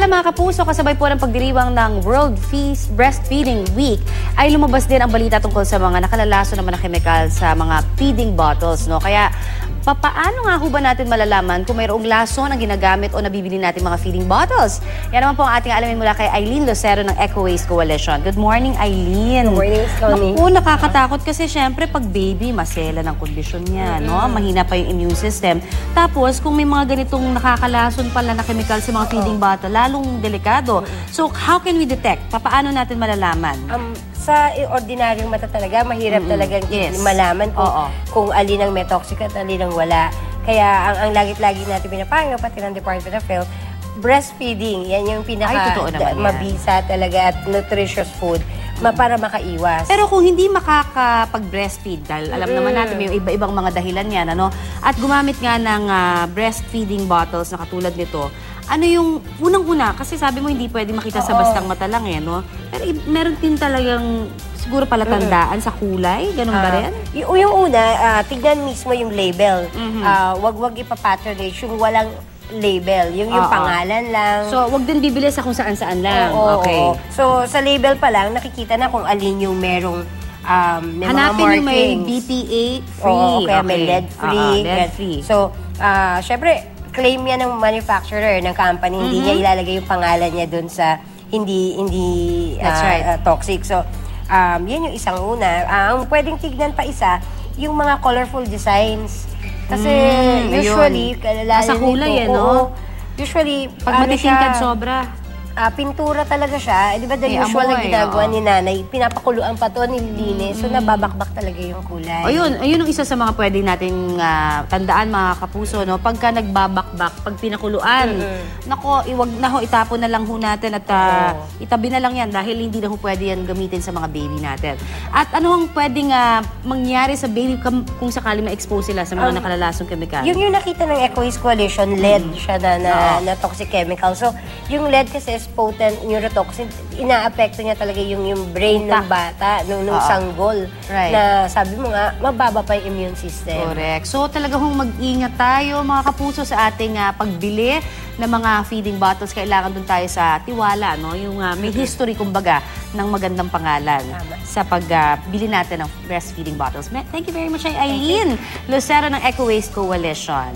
Samantala mga kapuso, kasabay po ng pagdiriwang ng World Breastfeeding Week, ay lumabas din ang balita tungkol sa mga nakalalaso naman na kemikal sa mga feeding bottles. No? Kaya paano nga ho ba natin malalaman kung mayroong lason ang ginagamit o nabibili natin mga feeding bottles? Yan naman po ang ating alamin mula kay Eileen Lucero ng Eco Waste Coalition. Good morning, Eileen. Good morning, Tony. Naku, nakakatakot kasi syempre pag baby, masela ng kondisyon niya, no? Mahina pa yung immune system. Tapos, kung may mga ganitong nakakalason pala na kemikal sa mga feeding bottle, lalong delikado. So, how can we detect? Paano natin malalaman? Sa ordinaryong mata talaga, mahirap talagang malaman kung alin ang may toxic at alin ang wala. Kaya ang lagi-lagi natin pinapayo, pati ng Department of Health, breastfeeding, yan yung mabisa talaga at nutritious food para makaiwas. Pero kung hindi makakapag-breastfeed, dahil alam naman natin may iba-ibang mga dahilan yan, ano? At gumamit nga ng breastfeeding bottles na katulad nito, ano yung unang-una? Kasi sabi mo hindi pwede makita sa bastang mata lang eh, no? Pero meron din talagang siguro palatandaan sa kulay? Ganun ba rin? Yung una, tignan mismo yung label. Wag ipapatronage yung walang label. Yung pangalan lang. So, wag din bibili sa kung saan-saan lang. So, sa label pa lang, nakikita na kung alin yung merong may hanapin mga markings. yung may BPA-free. Kaya may lead-free. Lead-free. So, syempre, claim yan ng manufacturer, ng company. Hindi niya ilalagay yung pangalan niya dun sa hindi toxic. So, yan yung isang una. Ang pwedeng tignan pa isa, yung mga colorful designs. Kasi usually, nasa kulay no? Usually, pag matitingkad sobra. Pintura talaga siya. Di ba the usual na ginagawa ni nanay, pinapakuluan pa to, nililinis. So, nababakbak talaga yung kulay. Ayun ang isa sa mga pwede nating tandaan mga kapuso, no? Pagka nagbabakbak, pag pinakuluan, nako, iwag na ho, itapon na lang ho natin at itabi na lang yan dahil hindi na ho pwede yan gamitin sa mga baby natin. At ano ang pwedeng mangyari sa baby kung sakali ma-expose sila sa mga nakalalasong kemikal? Yung nakita ng Eco Waste Coalition, lead siya na toxic chemical. So, yung lead kasi potent neurotoxin, inaapekto niya talaga yung brain ng bata, nung sanggol. Na sabi mo nga, mababa pa yung immune system. Correct. So talaga hong mag-ingat tayo mga kapuso sa ating pagbili ng mga feeding bottles. Kailangan dun tayo sa tiwala, no? Yung may history, kumbaga, ng magandang pangalan sa pagbili natin ng breastfeeding bottles. Thank you very much, Eileen Lucero ng Eco Waste Coalition.